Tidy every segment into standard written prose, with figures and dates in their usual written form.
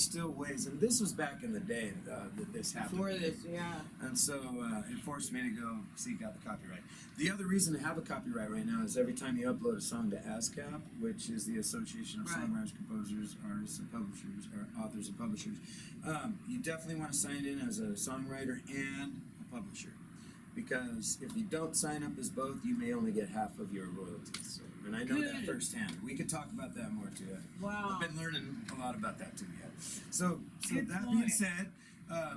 still ways, and this was back in the day that this happened. Before this, yeah. And so it forced me to go seek out the copyright. The other reason to have a copyright right now is every time you upload a song to ASCAP, which is the Association of Right. Songwriters, Composers, Artists, and Publishers, or Authors and Publishers, you definitely want to sign in as a songwriter and a publisher. Because if you don't sign up as both, you may only get half of your royalties. So, and I know that Good. firsthand. We could talk about that more too. Wow. I've been learning a lot about that too. Yeah. So Good that point. being said,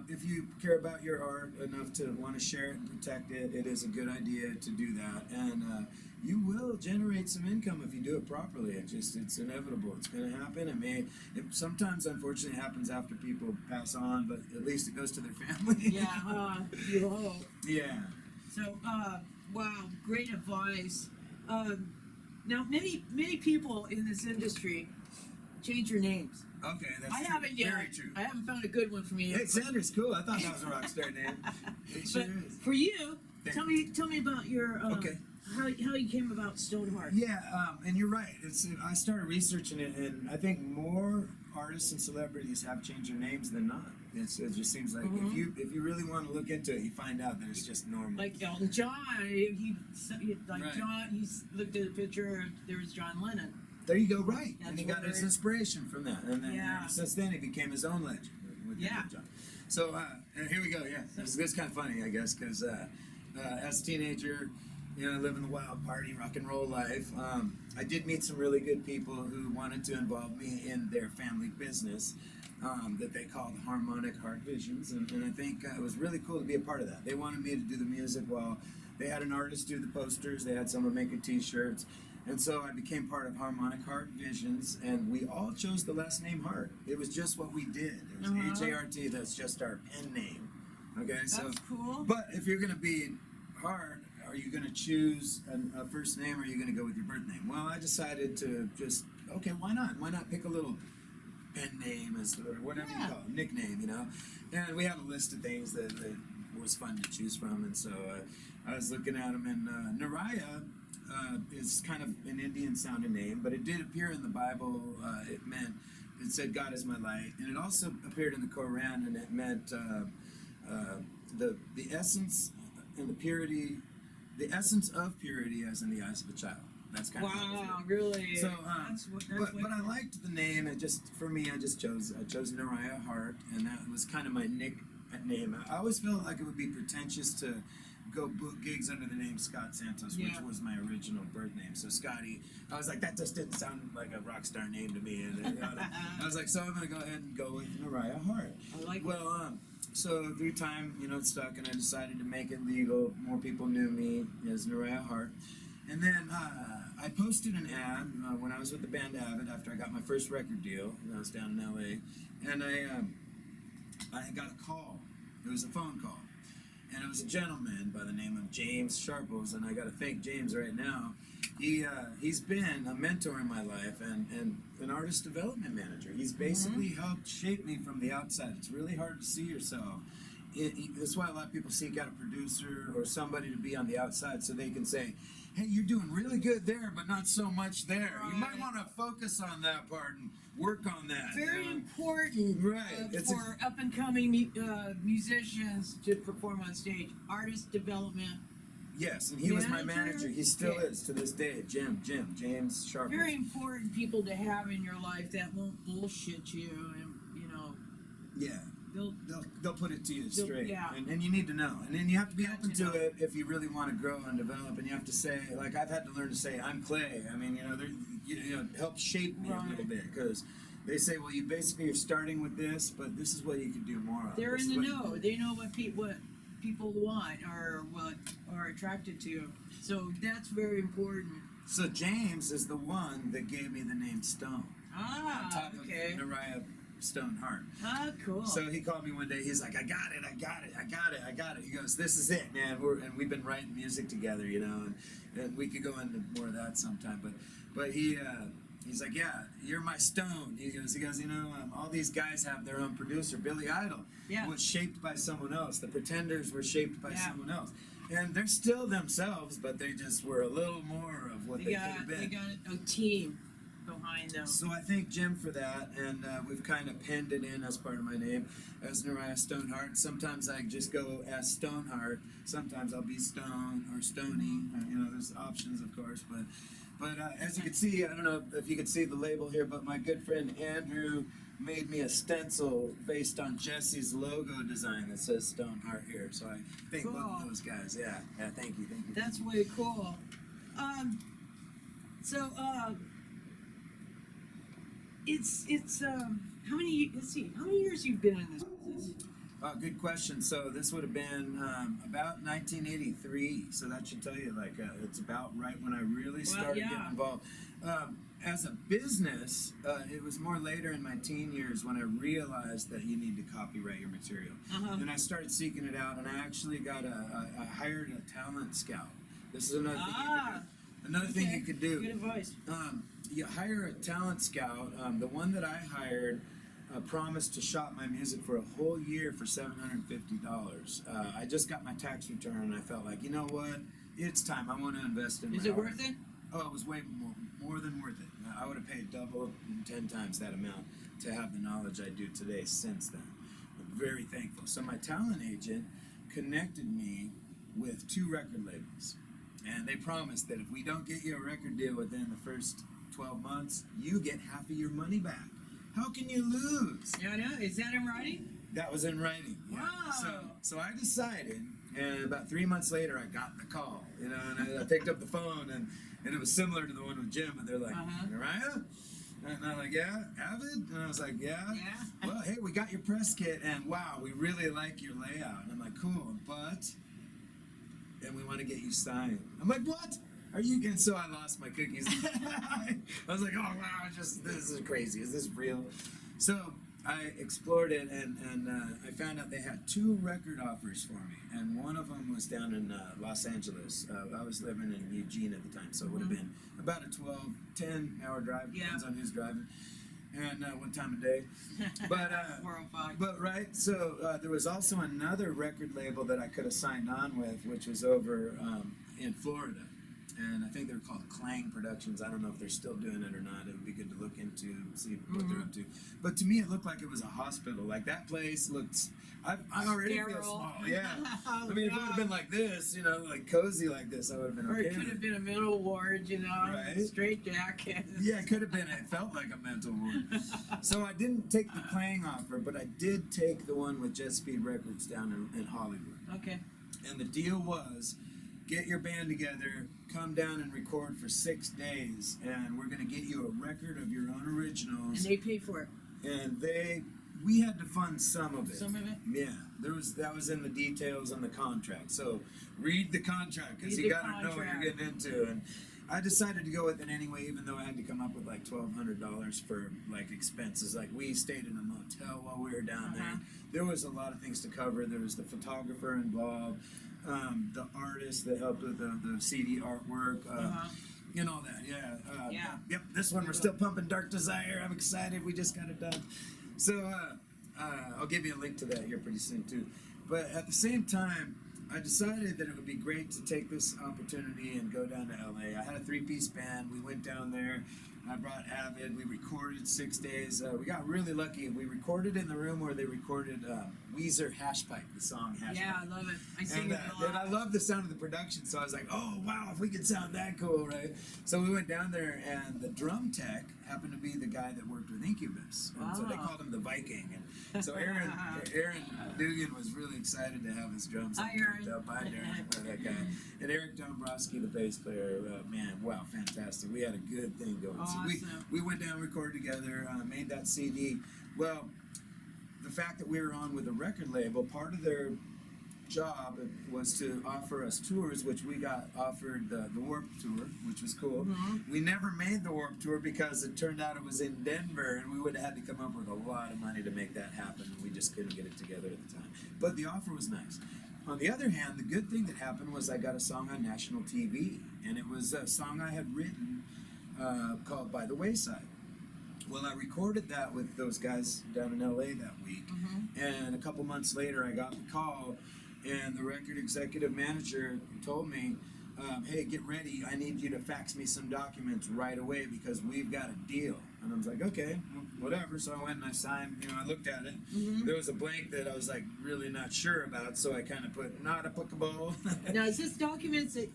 if you care about your art enough to want to share it and protect it, it is a good idea to do that, and you will generate some income if you do it properly. It's inevitable. It's going to happen. It sometimes, unfortunately, happens after people pass on, but at least it goes to their family. Yeah, you hope. Yeah. So, wow, great advice. Now, many people in this industry change your names. Okay, that's I true. haven't yet. Very true. I haven't found a good one for me yet. Hey, Sandra's cool. I thought that was a rock star name. It sure But is. for you, Thank tell me about your Okay. how you came about Stone Hart. Yeah, and you're right. I started researching it, and I think more artists and celebrities have changed their names than not. It just seems like Mhm. if you really want to look into it, you find out that it's just normal. Like Elton John, he Right. John. He looked at a picture. There was John Lennon. There you go, right. That's And he got where- his inspiration from that, and then Yeah. since then he became his own legend with Yeah. Elton John. So and here we go. Yeah, it's kind of funny, I guess, because as a teenager, living the wild party rock and roll life, I did meet some really good people who wanted to involve me in their family business that they called Harmonic Heart Visions, and I think it was really cool to be a part of that. They wanted me to do the music while they had an artist do the posters, they had someone making t-shirts, and so I became part of Harmonic Heart Visions, and we all chose the last name Hart. It was just what we did. It was H-A-R-T, that's just our pen name. Okay, That's cool. but if you're going to be Hart, are you going to choose a first name, or are you going to go with your birth name? Well, I decided to just, okay, why not? Why not pick a little pen name or whatever you call it, nickname, And we had a list of things that was fun to choose from, and so I was looking at them, and Neriah is kind of an Indian-sounding name, but it did appear in the Bible. It said God is my light, and it also appeared in the Quran, and it meant the essence and the purity, the essence of purity, as in the eyes of a child. That's kind of how it was Wow, written. really? So, That's but I liked the name. I chose Neriah Hart, and that was kind of my nickname. I always felt like it would be pretentious to go book gigs under the name Scott Santos, which was my original birth name. So Scotty, I was like, that just didn't sound like a rock star name to me, and I was like, so I'm gonna go ahead and go with Neriah Hart. I like Well, so through time, it stuck, and I decided to make it legal. More people knew me as Neriah Hart. And then I posted an ad when I was with the band Avid after I got my first record deal. And I was down in LA, and I got a call. It was a phone call, and it was a gentleman by the name of James Sharples. And I got to thank James right now. He's been a mentor in my life and an artist development manager. He's basically helped shape me from the outside. It's really hard to see yourself. That's why a lot of people seek out a producer or somebody to be on the outside so they can say, hey, you're doing really good there, but not so much there. You might want to focus on that part and work on that. very important for up-and-coming musicians to perform on stage. Artist development. Yes, and he was my manager. He still Okay. is to this day. James Sharples. Very important people to have in your life that won't bullshit you, and Yeah. They'll put it to you They'll- straight, yeah. and you need to know, and then you have to be Got open to to know. it if you really want to grow and develop. And you have to say, like I've had to learn to say, I'm clay. I mean, help shape me a little bit, because they say, well, you're starting with this, but this is what you can do more of. they're This in is the what you know. can do. They know what people want or what are attracted to. So that's very important. So James is the one that gave me the name Stone. On top Okay. of Neriah Stone Hart. Cool. So he called me one day. He's like, I got it. He goes, this is it, man. And we've been writing music together, and we could go into more of that sometime. But he's like, yeah, you're my Stone. He goes, all these guys have their own producer. Billy Idol was shaped by someone else. The Pretenders were shaped by someone else. And they're still themselves, but they just were a little more of what they could have been. They got a team behind behind them. So I thank Jim for that, and we've kind of penned it in as part of my name as Neriah Stone Hart. Sometimes I just go as Stone Hart. Sometimes I'll be Stone or Stony. You know, there's options, of course. But as you can see, I don't know if you can see the label here, but my good friend Andrew made me a stencil based on Jesse's logo design that says Stone Hart here. So I thank both of those guys. Yeah, thank you. That's way cool. So it's how many? Let's see, how many years you've been in this business? Good question. So this would have been about 1983. So that should tell you, like, it's about right when I really started getting involved. As a business, it was more later in my teen years when I realized that you need to copyright your material. And I started seeking it out, and I actually I hired a talent scout. This is another thing you could do. Another thing you could do. Good advice. You hire a talent scout. The one that I hired promised to shop my music for a whole year for $750. I just got my tax return, and I felt like, you know what? It's time. I want to invest in. Is it worth it? Oh, it was way more than worth it. I would have paid double and 10 times that amount to have the knowledge I do today since then. I'm very thankful. So my talent agent connected me with 2 record labels. And they promised that if we don't get you a record deal within the first 12 months, you get half of your money back. How can you lose? Yeah, I know. Is that in writing? That was in writing. Yeah. Wow. So I decided, and about 3 months later, I got the call. You know, and I picked up the phone, and it was similar to the one with Jim. And they're like, Neriah? And I'm like, yeah, Avid? And I was like, yeah. Well, hey, we got your press kit, and wow, we really like your layout. And I'm like, cool, but, and we want to get you signed. I'm like, what? Are you? And so I lost my cookies. I was like, oh wow, this is crazy. Is this real? So I explored it, and I found out they had 2 record offers for me, and one of them was down in Los Angeles. I was living in Eugene at the time, so it would have been about a 10-hour drive, depends on who's driving, and what time of day. But 405. But right, so there was also another record label that I could have signed on with, which was over in Florida. And I think they were called Clang Productions. I don't know if they're still doing it or not. It would be good to look into, see what they're up to. But to me, it looked like it was a hospital. Like, that place looked, I already feel small. Yeah. I mean, if it would have been like this, you know, like cozy like this, I would have been okay. Or it could have been a mental ward, you know, right? Straight jacket. Yeah, it could have been. It felt like a mental ward. So I didn't take the Clang offer, but I did take the one with Jet Speed Records down in Hollywood. Okay. And the deal was, get your band together, come down and record for 6 days, and we're going to get you a record of your own originals. And they pay for it. And we had to fund some of it. Some of it? Yeah, that was in the details on the contract. So read the contract, because you got to know what you're getting into. And I decided to go with it anyway, even though I had to come up with like $1,200 for like expenses. Like, we stayed in a motel while we were down there. There was a lot of things to cover. There was the photographer involved. The artist that helped with the CD artwork, and all that. Yep, this one we're still pumping Dark Desire. I'm excited. We just got it done. So I'll give you a link to that here pretty soon too. But at the same time, I decided that it would be great to take this opportunity and go down to LA. I had a 3-piece band. We went down there. I brought Avid. We recorded 6 days. We got really lucky. We recorded in the room where they recorded Weezer Hash Pipe, the song Hash Pipe. Yeah, I love it. I sing it a lot. And I love the sound of the production, so I was like, oh, wow, if we could sound that cool, right? So we went down there, and the drum tech happened to be the guy that worked with Incubus. And so they called him the Viking. And so Aaron Dugan was really excited to have his drums. Hi, Aaron. Hi, Aaron. That guy. And Eric Dombrowski, the bass player, man, wow, fantastic. We had a good thing going. Awesome. So we went down, recorded together, made that CD. Well, the fact that we were on with a record label, part of their job was to offer us tours, which we got offered the Warped Tour, which was cool. We never made the Warped Tour because it turned out it was in Denver, and we would have had to come up with a lot of money to make that happen, and we just couldn't get it together at the time. But the offer was nice. On the other hand, the good thing that happened was I got a song on national TV, and it was a song I had written called By the Wayside. Well, I recorded that with those guys down in LA that week, and a couple months later I got the call, and the record executive manager told me, hey, get ready. I need you to fax me some documents right away because we've got a deal. And I was like, okay, whatever. So I went and I signed, I looked at it. Mm-hmm. There was a blank that I was like really not sure about, so I kind of put not applicable. Now, is this documents that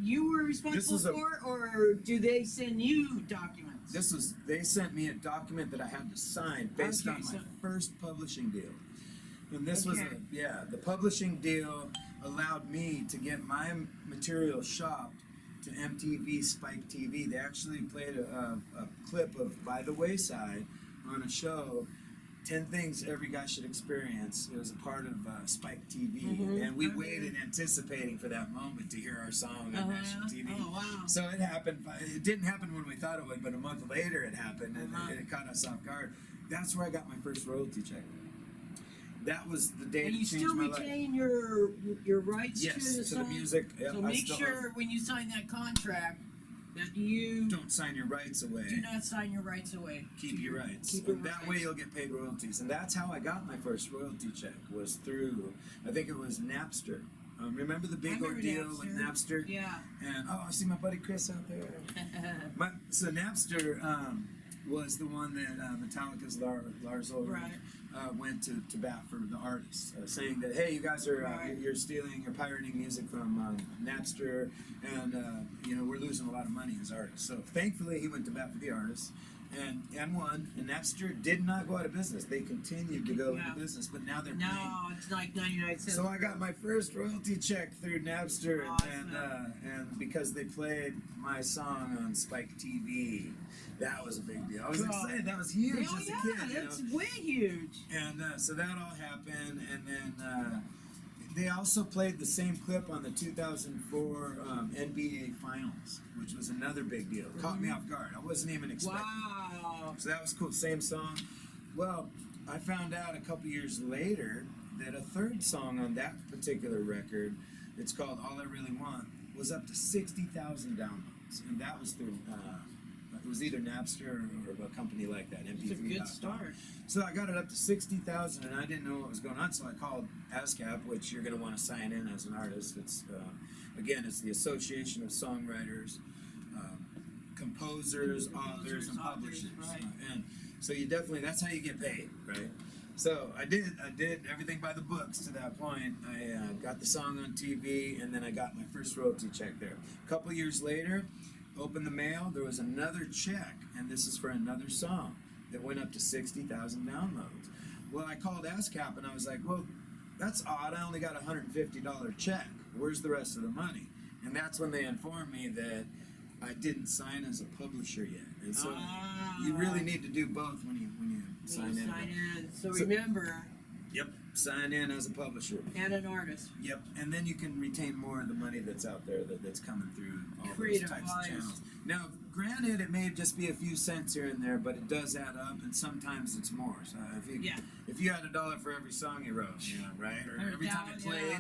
you were responsible This is for, or do they send you documents? They sent me a document that I had to sign based on my first publishing deal. And this was the publishing deal allowed me to get my material shopped to MTV Spike TV. They actually played a clip of By the Wayside on a show, 10 Things Every Guy Should Experience. It was a part of Spike TV, and we waited anticipating for that moment to hear our song on national TV. Oh, wow. So it happened. It didn't happen when we thought it would, but a month later it happened, and it caught us off guard. That's where I got my first royalty check. That was the day And that you changed still my life. retain your rights to the song? To the music. Yep, So make sure when you sign that contract that you don't sign your rights away. do not sign your rights away. Keep your rights. Keep your And that rights. way you'll get paid royalties. And that's how I got my first royalty check, was through, I think it was Napster. Remember the big ordeal with Napster? Yeah. And I see my buddy Chris out there. So Napster was the one that Metallica's Lars Ulrich went to bat for the artists, saying that, hey, you guys are you're pirating music from Napster, and we're losing a lot of money as artists. So thankfully he went to bat for the artists and won, and Napster did not go out of business. They continued to go into business, but now they're paying. No, it's like 99 cents. So I got my first royalty check through Napster, Awesome. and because they played my song on Spike TV, that was a big deal. I was excited. That was huge as a kid. That's way huge. And so that all happened, and then they also played the same clip on the 2004 NBA Finals, which was another big deal. Caught me off guard. I wasn't even expecting. Wow. So that was cool. Same song. Well, I found out a couple years later that a third song on that particular record, it's called All I Really Want, was up to 60,000 downloads, and that was through. It was either Napster or a company like that, MP3. It's a good start. So I got it up to 60,000, and I didn't know what was going on. So I called ASCAP, which you're going to want to sign in as an artist. It's it's the Association of Songwriters, Composers, Authors, and Publishers. Right. And so you definitely, that's how you get paid, right? So I did everything by the books to that point. I got the song on TV, and then I got my first royalty check there. A couple years later, opened the mail, there was another check, and this is for another song that went up to 60,000 downloads. Well, I called ASCAP, and I was like, well, that's odd. I only got a $150 check. Where's the rest of the money? And that's when they informed me that I didn't sign as a publisher yet. And so you really need to do both when you sign in. So remember. Yep, sign in as a publisher. And an artist. Yep, and then you can retain more of the money that's out there that's coming through all Creative those types of wise. channels. Now, granted, it may just be a few cents here and there, but it does add up, and sometimes it's more. So if you had $1 for every song you wrote, right, or every time you played,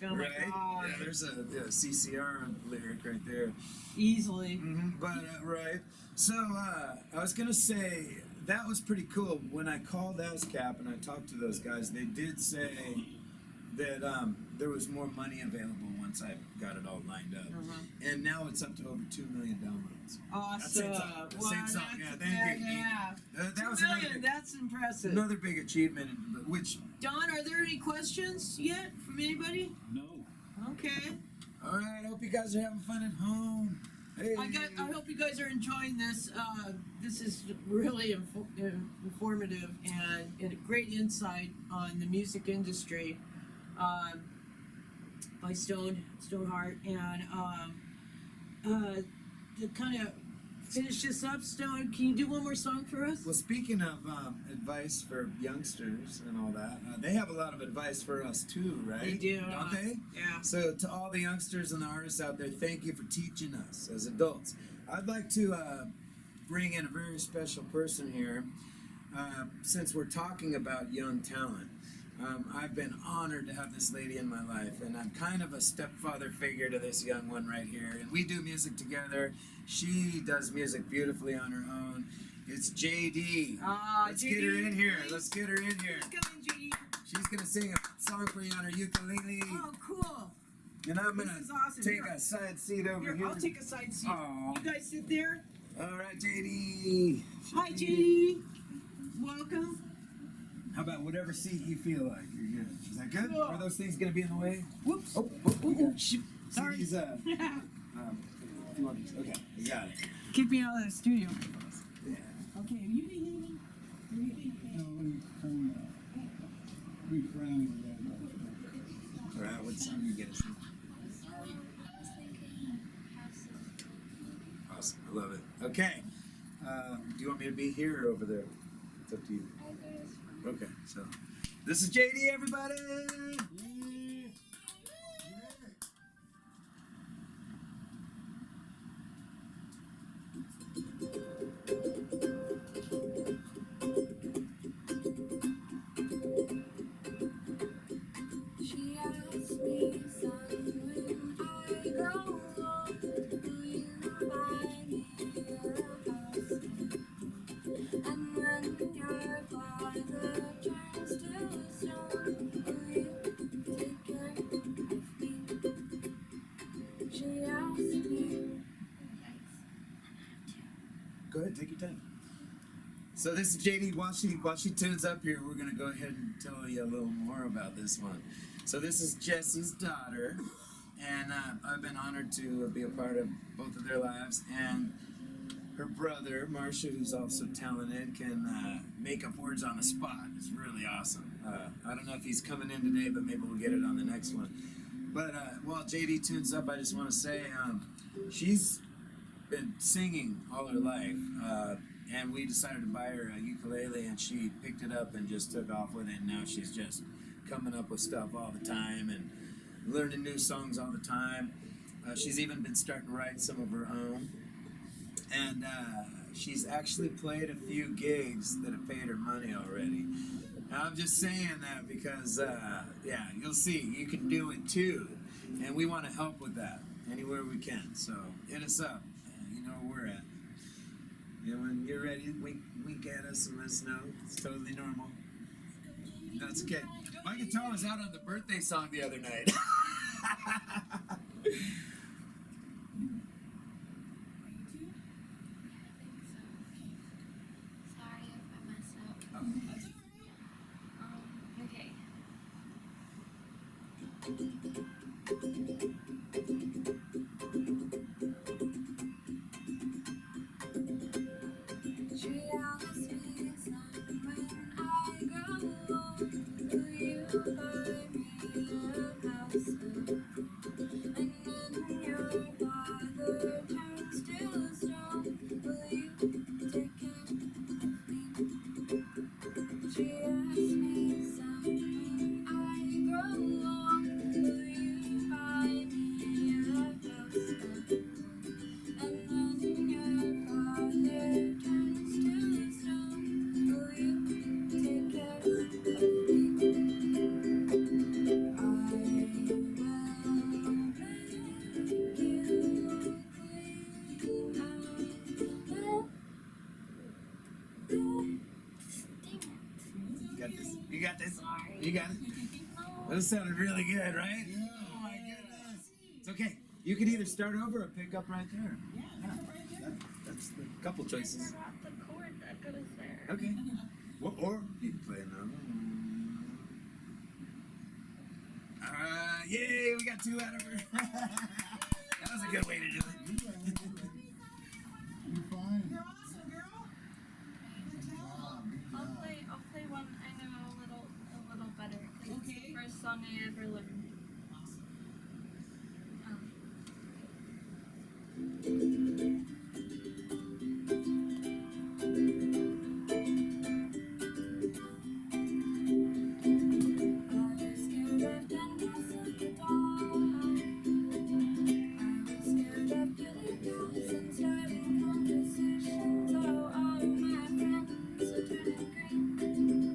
Oh my right? God. Yeah, there's a CCR lyric right there. Easily. But right, so I was gonna say that was pretty cool. When I called ASCAP and I talked to those guys, they did say that there was more money available once I got it all lined up, and now it's up to over 2 million downloads. Awesome. That same song. Yeah, thank you. Yeah. That was 2 million, that's impressive. another big achievement. Which Don, are there any questions yet from anybody? No. Okay. all right, I hope you guys are having fun at home. Hey. I hope you guys are enjoying this. This is really informative and a great insight on the music industry by Stone Hart. And to kind of finish this up, Stone, can you do one more song for us? Well, speaking of advice for youngsters and all that, they have a lot of advice for us too, right? They do. Don't they? Yeah. So to all the youngsters and the artists out there, thank you for teaching us as adults. I'd like to bring in a very special person here, since we're talking about young talent. I've been honored to have this lady in my life, and I'm kind of a stepfather figure to this young one right here. And we do music together. She does music beautifully on her own. It's JD. Let's JD, get her in here. please. Let's get her in here. Come in, JD. She's gonna sing a song for you on her ukulele. Oh, cool. And I'm This gonna is awesome. take Here. a side seat over Here, here. I'll take a side seat. Aw. You guys sit there. All right, JD. Hi, JD. Welcome. How about whatever seat you feel like? You're good. Is that good? Cool. Are those things gonna be in the way? Whoops. Oh, Shoot. Sorry. These, if you want these. Okay, you got it. Kick me out of the studio. Yeah. Okay, are you behaving? Are you behaving? We frown with that. All right, what song you get us? Awesome, I love it. Okay, do you want me to be here or over there? It's up to you. Okay, so this is JD, everybody. She asked me, son, when I grow up, will you buy me a house? And when your father turns to stone, will you take care of me? She asked me. Go ahead, take your time. So this is JD. While she tunes up here, we're gonna go ahead and tell you a little more about this one. So this is Jesse's daughter, and I've been honored to be a part of both of their lives. And her brother, Marcia, who's also talented, can make up words on the spot. It's really awesome. I don't know if he's coming in today, but maybe we'll get it on the next one. But while JD tunes up, I just want to say she's been singing all her life, and we decided to buy her a ukulele, and she picked it up and just took off with it. And now she's just coming up with stuff all the time and learning new songs all the time. She's even been starting to write some of her own, and she's actually played a few gigs that have paid her money already. And I'm just saying that because, yeah, you'll see, you can do it too, and we want to help with that anywhere we can. So hit us up. You know where we're at. And when you're ready, wink at us and let us know. It's totally normal. That's okay. My guitar was out on the birthday song the other night. Sorry if I mess up. Okay. She asked me, son, when I grow up, will you buy me a house? And when your father turns to stone, will you take care of me? She asked me, son, when I grow up, will you buy me a house? And when your father turns to stone, will you take care of me? I will make you clean You got this. You got this. Sorry. You got it. That sounded really good, right? Oh my goodness. It's okay. You can either start over or pick up right there. Yeah. That's the couple choices. Figure out the chord that goes there. Okay. Well, or you can play another one. Yay, we got 2 out of her. That was a good way to do it. You're fine. You're awesome, girl. I'll play one I know a little better. 'Cause it's Okay. the first song I ever learned.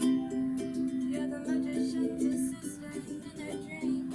You're the magician's assistant in a dream.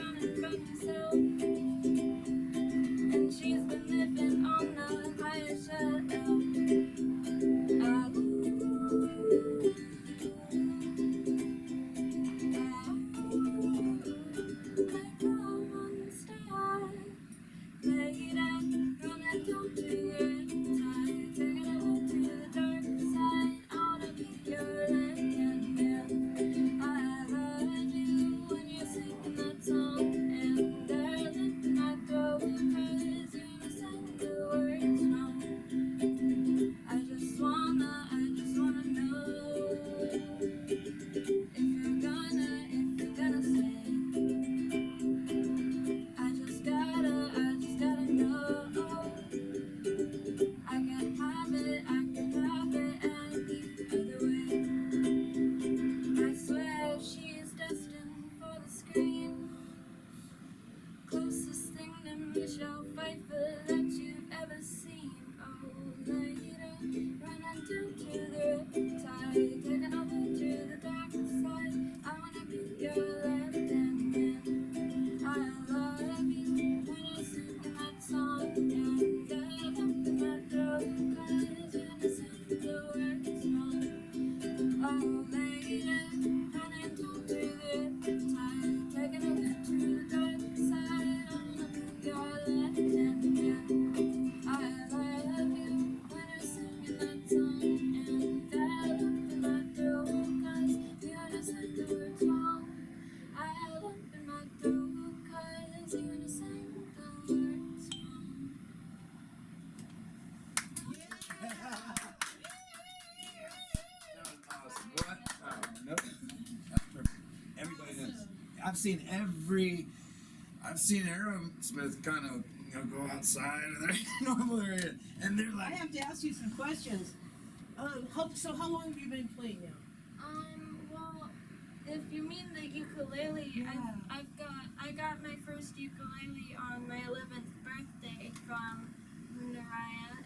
shining by herself. And she's been living on the highest shelf. Like a monster. Lady, running down to your side, taking over to the dark side. I wanna be your legend, yeah. I heard you when you're singing that song, and there's in my throat 'cause you sing the words wrong. I just wanna know if you're gonna stay. I just gotta know. I can have it any other way. I swear she is destined for the screen. Closest thing to Michelle Pfeiffer that you've ever seen. Oh, later, running down to the tide, taking over to the dark side. I wanna be your left hand man. I love you when you're singing that song, and that lump in my throat 'cause you're sing the words wrong. Oh, lady, running down to the tide, taking over to the dark side. I wanna be your left hand man. I love you when you're singing that song, and that lump in my throat 'cause you're sing the words wrong. I lump in my throat 'cause you're sing the words wrong. That was awesome. What? Oh, nope. That's perfect. Everybody knows. I've seen Aerosmith kind of, go outside of their normal area, and they're I like, have to ask you some questions. How long have you been playing now? Well, if you mean the ukulele, Yeah. I got my first ukulele on my 11th birthday from Neriah